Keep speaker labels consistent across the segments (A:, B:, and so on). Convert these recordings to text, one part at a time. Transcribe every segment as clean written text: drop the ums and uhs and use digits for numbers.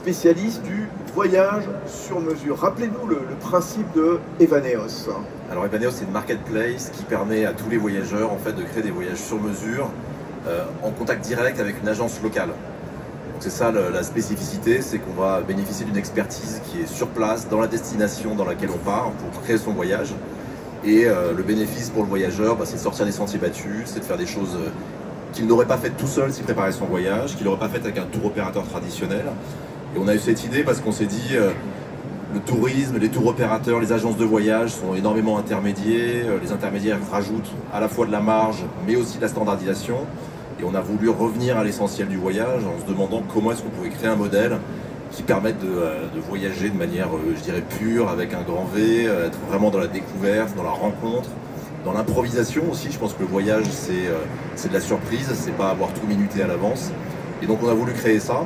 A: spécialiste du voyage sur mesure. Rappelez-nous le principe de Evaneos.
B: Alors Evaneos, c'est une marketplace qui permet à tous les voyageurs en fait, de créer des voyages sur mesure en contact direct avec une agence locale. Donc c'est ça la spécificité, c'est qu'on va bénéficier d'une expertise qui est sur place, dans la destination dans laquelle on part pour créer son voyage. Et le bénéfice pour le voyageur, c'est de sortir des sentiers battus, c'est de faire des choses qu'il n'aurait pas faites tout seul s'il préparait son voyage, qu'il n'aurait pas fait avec un tour opérateur traditionnel. Et on a eu cette idée parce qu'on s'est dit, le tourisme, les tours opérateurs, les agences de voyage sont énormément intermédiaires. Les intermédiaires rajoutent à la fois de la marge, mais aussi de la standardisation. Et on a voulu revenir à l'essentiel du voyage en se demandant comment est-ce qu'on pouvait créer un modèle qui permette de voyager de manière, je dirais, pure, avec un grand V, être vraiment dans la découverte, dans la rencontre, dans l'improvisation aussi. Je pense que le voyage, c'est de la surprise, c'est pas avoir tout minuté à l'avance. Et donc on a voulu créer ça.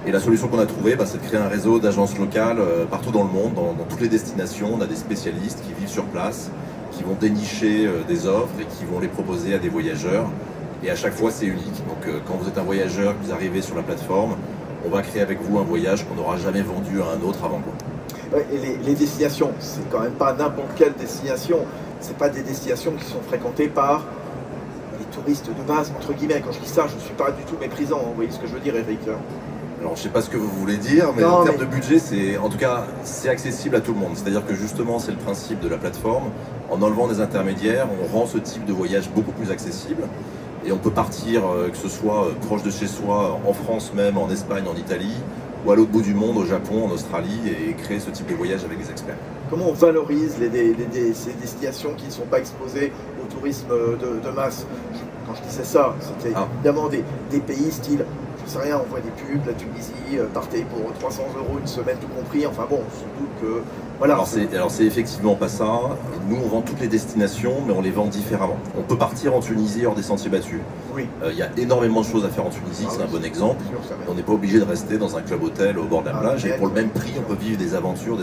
B: Et la solution qu'on a trouvée, c'est de créer un réseau d'agences locales partout dans le monde, dans toutes les destinations. On a des spécialistes qui vivent sur place, qui vont dénicher des offres et qui vont les proposer à des voyageurs. Et à chaque fois, c'est unique. Donc quand vous êtes un voyageur, que vous arrivez sur la plateforme, on va créer avec vous un voyage qu'on n'aura jamais vendu à un autre avant.
A: Ouais, et les destinations, c'est quand même pas n'importe quelle destination. C'est pas des destinations qui sont fréquentées par les touristes de base, entre guillemets. Quand je dis ça, je ne suis pas du tout méprisant. Vous voyez ce que je veux dire, Eric?
B: Alors je ne sais pas ce que vous voulez dire, mais en termes de budget, en tout cas, c'est accessible à tout le monde. C'est-à-dire que justement, c'est le principe de la plateforme. En enlevant des intermédiaires, on rend ce type de voyage beaucoup plus accessible. Et on peut partir, que ce soit proche de chez soi, en France même, en Espagne, en Italie, ou à l'autre bout du monde, au Japon, en Australie, et créer ce type de voyage avec des experts.
A: Comment on valorise ces destinations qui ne sont pas exposées au tourisme de masse? Quand je disais ça, c'était évidemment des pays style, je sais rien, on voit des pubs, la Tunisie, partez pour 300 € une semaine tout compris, enfin bon, sans doute que... Voilà.
B: Alors c'est effectivement pas ça. Nous on vend toutes les destinations, mais on les vend différemment. On peut partir en Tunisie hors des sentiers battus.
A: Oui.
B: Il y a énormément de choses à faire en Tunisie, c'est un bon exemple. On n'est pas obligé de rester dans un club hôtel au bord de la plage, et pour le même prix, on peut vivre des aventures,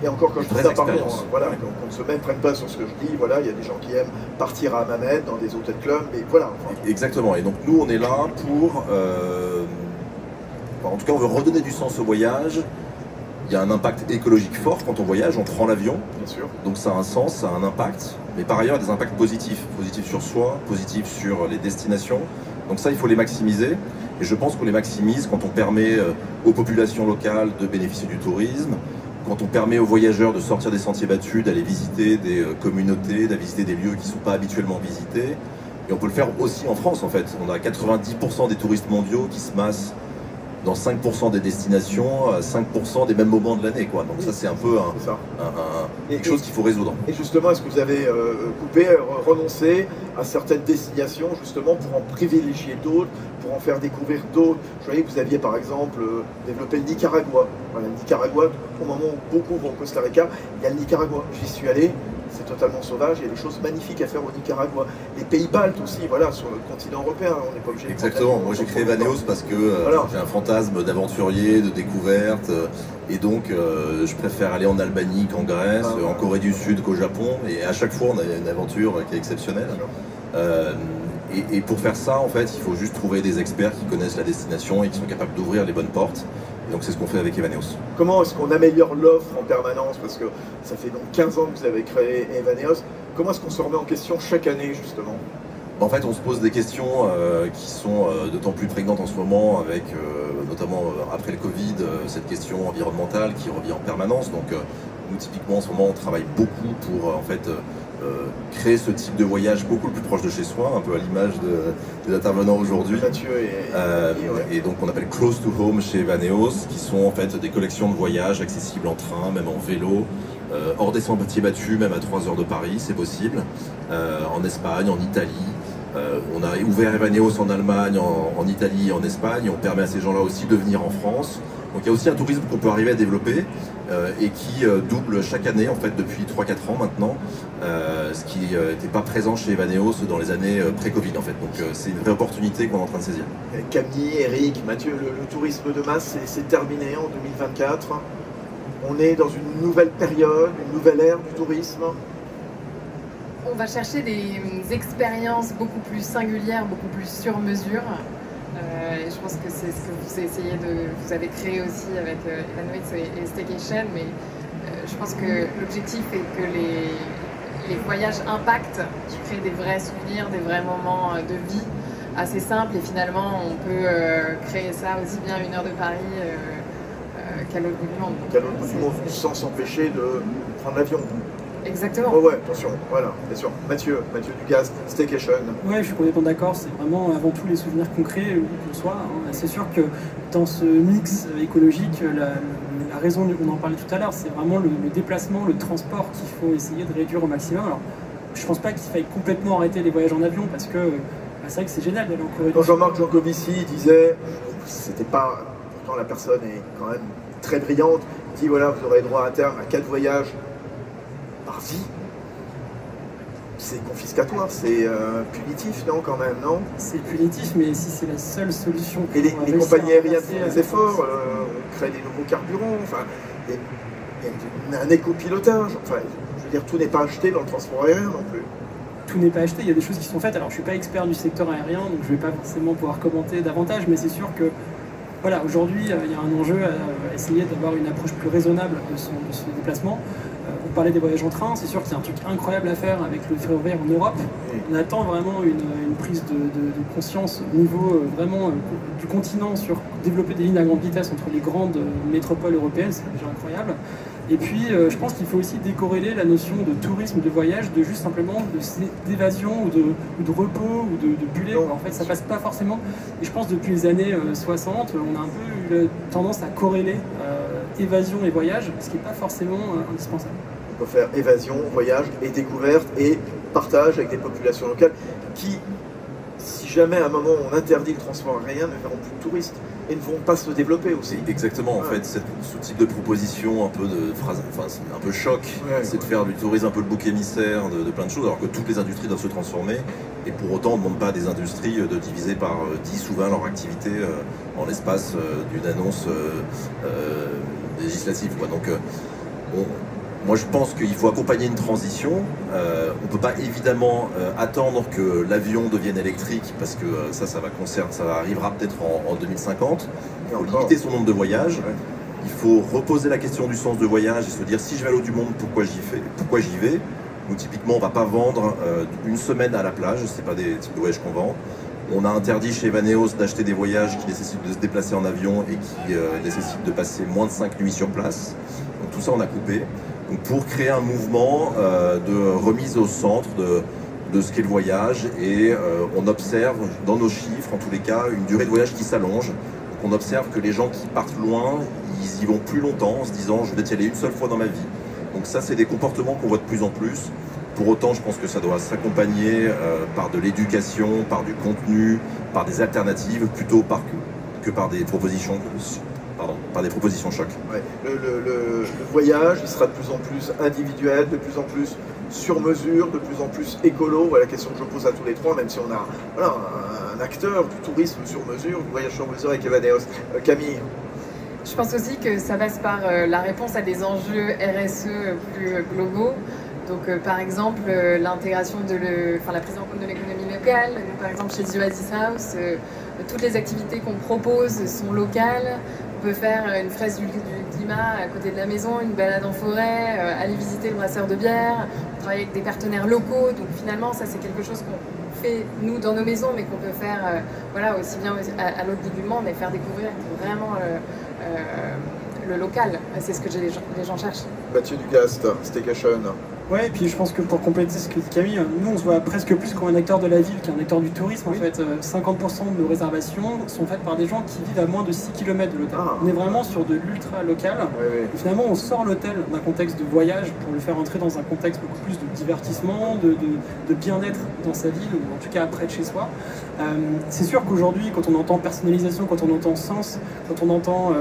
A: et encore quand je dis ça, pardon, voilà, qu'on ne se prenne pas sur ce que je dis, voilà, il y a des gens qui aiment partir à Hammamet dans des hôtels clubs, mais voilà. Enfin.
B: Exactement, et donc nous on est là pour... en tout cas on veut redonner du sens au voyage. Il y a un impact écologique fort quand on voyage, on prend l'avion, donc ça a un sens, ça a un impact, mais par ailleurs il y a des impacts positifs, positifs sur soi, positifs sur les destinations, donc ça il faut les maximiser, et je pense qu'on les maximise quand on permet aux populations locales de bénéficier du tourisme, quand on permet aux voyageurs de sortir des sentiers battus, d'aller visiter des communautés, d'aller visiter des lieux qui ne sont pas habituellement visités, et on peut le faire aussi en France en fait. On a 90% des touristes mondiaux qui se massent dans 5% des destinations, 5% des mêmes moments de l'année, quoi. Donc ça c'est un peu quelque chose qu'il faut résoudre.
A: Et justement, est-ce que vous avez renoncé à certaines destinations justement pour en privilégier d'autres, pour en faire découvrir d'autres? Je voyais que vous aviez par exemple développé le Nicaragua. Voilà, le Nicaragua, au moment où beaucoup vont au Costa Rica, il y a le Nicaragua. J'y suis allé. C'est totalement sauvage, il y a des choses magnifiques à faire au Nicaragua. Les pays baltes aussi, voilà, sur le continent européen, on n'est pas obligé de...
B: Exactement, moi j'ai créé Evaneos parce que j'ai un fantasme d'aventurier, de découverte, et donc je préfère aller en Albanie qu'en Grèce, en Corée du Sud qu'au Japon, et à chaque fois on a une aventure qui est exceptionnelle. Et pour faire ça, en fait, il faut juste trouver des experts qui connaissent la destination et qui sont capables d'ouvrir les bonnes portes. Et donc c'est ce qu'on fait avec Evaneos.
A: Comment est-ce qu'on améliore l'offre en permanence? Parce que ça fait donc 15 ans que vous avez créé Evaneos. Comment est-ce qu'on se remet en question chaque année, justement?
B: En fait, on se pose des questions qui sont d'autant plus prégnantes en ce moment, avec notamment après le Covid, cette question environnementale qui revient en permanence. Donc nous, typiquement, en ce moment, on travaille beaucoup pour en fait créer ce type de voyage beaucoup plus proche de chez soi, un peu à l'image des intervenants aujourd'hui. Et donc on appelle Close to Home chez Evaneos, qui sont en fait des collections de voyages accessibles en train, même en vélo, hors des sentiers battus, même à 3 heures de Paris, c'est possible, en Espagne, en Italie. On a ouvert Evaneos en Allemagne, en Italie et en Espagne, et on permet à ces gens-là aussi de venir en France. Donc il y a aussi un tourisme qu'on peut arriver à développer et qui double chaque année en fait depuis 3-4 ans maintenant, ce qui n'était pas présent chez Evaneos dans les années pré-Covid en fait. Donc c'est une vraie opportunité qu'on est en train de saisir.
A: Camille, Eric, Mathieu, le tourisme de masse c'est terminé en 2024. On est dans une nouvelle période, une nouvelle ère du tourisme.
C: On va chercher des expériences beaucoup plus singulières, beaucoup plus sur mesure. Et je pense que c'est ce que vous avez créé aussi avec Evanways et Staycation, mais je pense que l'objectif est que les voyages impactent, qui créent des vrais souvenirs, des vrais moments de vie assez simples, et finalement on peut créer ça aussi bien à 1 heure de Paris qu'à l'autre bout du monde.
A: Qu'à l'autre bout du monde, sans s'empêcher de prendre l'avion.
C: Exactement.
A: Oh ouais, attention, voilà, bien sûr. Mathieu Dugas, Staycation.
D: Ouais, je suis complètement d'accord, c'est vraiment avant tout les souvenirs qu'on crée, où qu'on soit. Hein. C'est sûr que dans ce mix écologique, la raison, on en parlait tout à l'heure, c'est vraiment le déplacement, le transport qu'il faut essayer de réduire au maximum. Alors, je pense pas qu'il faille complètement arrêter les voyages en avion, parce que c'est vrai que c'est génial d'aller en Corée du Sud.
A: Quand Jean-Marc Jancovici disait, c'était pas, pourtant la personne est quand même très brillante, il dit voilà, vous aurez droit à terme à 4 voyages par vie. C'est confiscatoire, c'est punitif, non, quand même, non?
D: C'est punitif, mais si c'est la seule solution...
A: Et les compagnies aériennes font des efforts, on crée des nouveaux carburants, enfin, il y a un éco-pilotage, enfin, je veux dire, tout n'est pas acheté dans le transport aérien non plus.
D: Tout n'est pas acheté, il y a des choses qui sont faites. Alors je ne suis pas expert du secteur aérien, donc je ne vais pas forcément pouvoir commenter davantage, mais c'est sûr que voilà, aujourd'hui, il y a un enjeu à essayer d'avoir une approche plus raisonnable de ce déplacement. On parlait des voyages en train, c'est sûr qu'il y a un truc incroyable à faire avec le ferroviaire en Europe. On attend vraiment une prise de conscience au niveau vraiment du continent sur développer des lignes à grande vitesse entre les grandes métropoles européennes, c'est déjà incroyable. Et puis, je pense qu'il faut aussi décorréler la notion de tourisme, de voyage, de juste simplement d'évasion ou de repos ou de buller. En fait, ça passe pas forcément. Et je pense depuis les années 60, on a un peu eu tendance à corréler évasion et voyage, ce qui n'est pas forcément indispensable.
A: On peut faire évasion, voyage et découverte et partage avec des populations locales qui, si jamais à un moment on interdit le transport aérien, ne verront plus de touristes et ne vont pas se développer aussi.
B: Exactement, en fait, ce type de proposition un peu de phrase, enfin, un peu choc, c'est de faire du tourisme un peu le bouc émissaire de plein de choses, alors que toutes les industries doivent se transformer. Et pour autant, on ne demande pas à des industries de diviser par 10 ou 20 leur activité en l'espace d'une annonce législative, quoi. Donc, moi, je pense qu'il faut accompagner une transition. On ne peut pas évidemment attendre que l'avion devienne électrique, parce que ça arrivera peut-être en 2050. Il faut limiter son nombre de voyages. Il faut reposer la question du sens de voyage et se dire, si je vais à l'autre du monde, pourquoi j'y vais? Nous, typiquement, on ne va pas vendre une semaine à la plage, ce n'est pas des types de voyages qu'on vend. On a interdit chez Evaneos d'acheter des voyages qui nécessitent de se déplacer en avion et qui nécessitent de passer moins de 5 nuits sur place. Donc tout ça, on a coupé. Donc, pour créer un mouvement de remise au centre de ce qu'est le voyage, et on observe dans nos chiffres, en tous les cas, une durée de voyage qui s'allonge. Donc on observe que les gens qui partent loin, ils y vont plus longtemps en se disant je vais y aller une seule fois dans ma vie. Donc ça, c'est des comportements qu'on voit de plus en plus. Pour autant, je pense que ça doit s'accompagner par de l'éducation, par du contenu, par des alternatives, plutôt que par des propositions choc.
A: Ouais. Le voyage, il sera de plus en plus individuel, de plus en plus sur mesure, de plus en plus écolo. Voilà la question que je pose à tous les trois, même si on a un acteur du tourisme sur mesure, du voyage sur mesure avec Evaneos. Camille?
C: Je pense aussi que ça passe par la réponse à des enjeux RSE plus globaux. Donc, par exemple, l'intégration la prise en compte de l'économie locale. Donc, par exemple, chez The Oasis House, toutes les activités qu'on propose sont locales. On peut faire une fraise du climat à côté de la maison, une balade en forêt, aller visiter le brasseur de bière, travailler avec des partenaires locaux. Donc, finalement, ça, c'est quelque chose qu'on fait, nous, dans nos maisons, mais qu'on peut faire aussi bien à l'autre bout du monde et faire découvrir vraiment le local. C'est ce que les gens cherchent.
A: Mathieu Dugas, Staycation.
D: Ouais, et puis je pense que pour compléter ce que dit Camille, nous on se voit presque plus comme un acteur de la ville qu'un acteur du tourisme. En fait, 50% de nos réservations sont faites par des gens qui vivent à moins de 6 km de l'hôtel. On est vraiment sur de l'ultra local. Et finalement, on sort l'hôtel d'un contexte de voyage pour le faire entrer dans un contexte beaucoup plus de divertissement, de bien-être dans sa ville, ou en tout cas près de chez soi. C'est sûr qu'aujourd'hui, quand on entend personnalisation, quand on entend sens, quand on entend...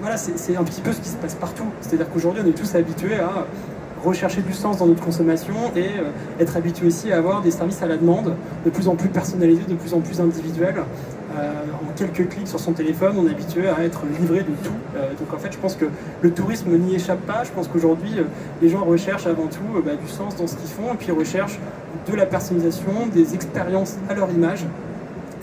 D: voilà, c'est un petit peu ce qui se passe partout. C'est-à-dire qu'aujourd'hui, on est tous habitués à rechercher du sens dans notre consommation et être habitué aussi à avoir des services à la demande de plus en plus personnalisés, de plus en plus individuels. En quelques clics sur son téléphone, on est habitué à être livré de tout. Donc en fait, je pense que le tourisme n'y échappe pas. Je pense qu'aujourd'hui, les gens recherchent avant tout du sens dans ce qu'ils font, et puis recherchent de la personnalisation, des expériences à leur image.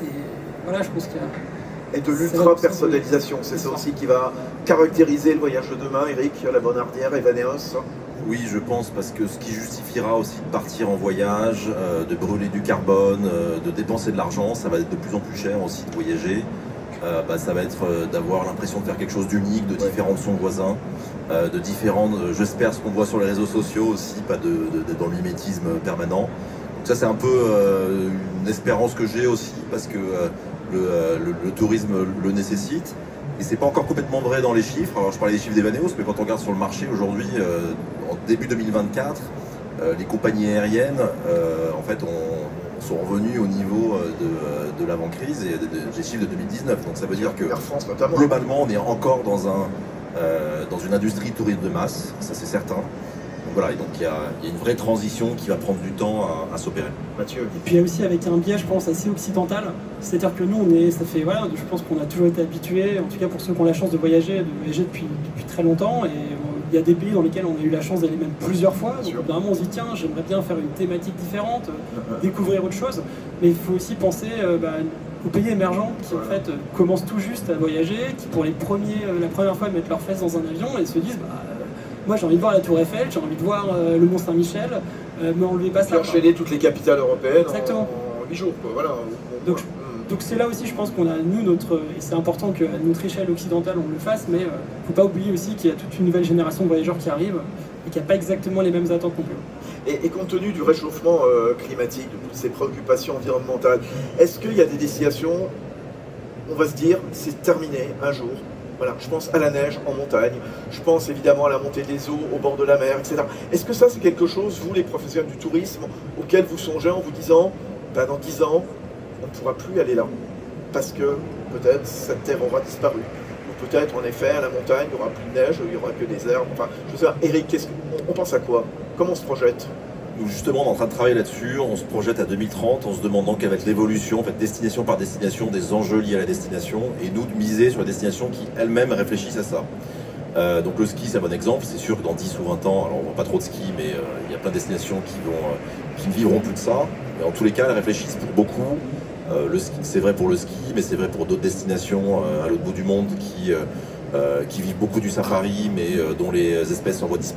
D: Et voilà, je pense qu'il y a...
A: Et de l'ultra-personnalisation, c'est ça aussi qui va caractériser le voyage de demain, Eric, la Bonardière, Evaneos.
B: Oui, je pense, parce que ce qui justifiera aussi de partir en voyage, de brûler du carbone, de dépenser de l'argent, ça va être de plus en plus cher aussi de voyager. Ça va être d'avoir l'impression de faire quelque chose d'unique, de différent de son voisin, de différent, j'espère, ce qu'on voit sur les réseaux sociaux aussi, pas d'être dans le mimétisme permanent. Donc ça, c'est un peu une espérance que j'ai aussi, parce que le tourisme le nécessite. Et c'est pas encore complètement vrai dans les chiffres. Alors je parlais des chiffres d'Evaneos, mais quand on regarde sur le marché aujourd'hui, en début 2024, les compagnies aériennes en fait sont revenues au niveau de l'avant-crise et des chiffres de 2019. Donc ça veut dire que
A: Air France, notamment,
B: globalement on est encore dans une industrie tourisme de masse, ça c'est certain. Donc voilà, et donc il y a une vraie transition qui va prendre du temps à s'opérer.
A: Mathieu.
D: Et puis il y a aussi avec un biais, je pense, assez occidental. C'est-à-dire que nous, voilà, je pense qu'on a toujours été habitués, en tout cas pour ceux qui ont la chance de voyager depuis très longtemps. Et il y a des pays dans lesquels on a eu la chance d'aller même plusieurs fois. Donc vraiment on se dit, tiens, j'aimerais bien faire une thématique différente, découvrir autre chose. Mais il faut aussi penser aux pays émergents qui en fait commencent tout juste à voyager, qui pour la première fois mettent leurs fesses dans un avion et se disent, moi j'ai envie de voir la Tour Eiffel, j'ai envie de voir le Mont Saint-Michel, mais enlevez pas ça.
A: Enchaîner toutes les capitales européennes
D: Exactement.
A: en 8 jours, quoi. Voilà.
D: Donc c'est là aussi, je pense qu'on a, nous, et c'est important qu'à notre échelle occidentale on le fasse, mais il ne faut pas oublier aussi qu'il y a toute une nouvelle génération de voyageurs qui arrive et qui n'a pas exactement les mêmes attentes non plus.
A: Et compte tenu du réchauffement climatique, de toutes ces préoccupations environnementales, est-ce qu'il y a des destinations, on va se dire, c'est terminé un jour? Voilà, je pense à la neige en montagne, je pense évidemment à la montée des eaux au bord de la mer, etc. Est-ce que ça c'est quelque chose, vous les professionnels du tourisme, auquel vous songez en vous disant, dans 10 ans, on ne pourra plus aller là, parce que peut-être cette terre aura disparu, ou peut-être en effet à la montagne il n'y aura plus de neige, il n'y aura que des herbes, enfin, je sais pas, Eric, on pense à quoi? Comment on se projette?
B: Nous justement on est en train de travailler là-dessus, on se projette à 2030 en se demandant qu'avec l'évolution, en fait, destination par destination, des enjeux liés à la destination, et nous de miser sur les destinations qui elles-mêmes réfléchissent à ça. Donc le ski c'est un bon exemple, c'est sûr que dans 10 ou 20 ans, alors on voit pas trop de ski, mais il y a plein de destinations qui ne vivront plus de ça, mais en tous les cas elles réfléchissent pour beaucoup. Le ski, c'est vrai pour le ski, mais c'est vrai pour d'autres destinations à l'autre bout du monde qui vivent beaucoup du safari, mais dont les espèces sont en voie de disparition.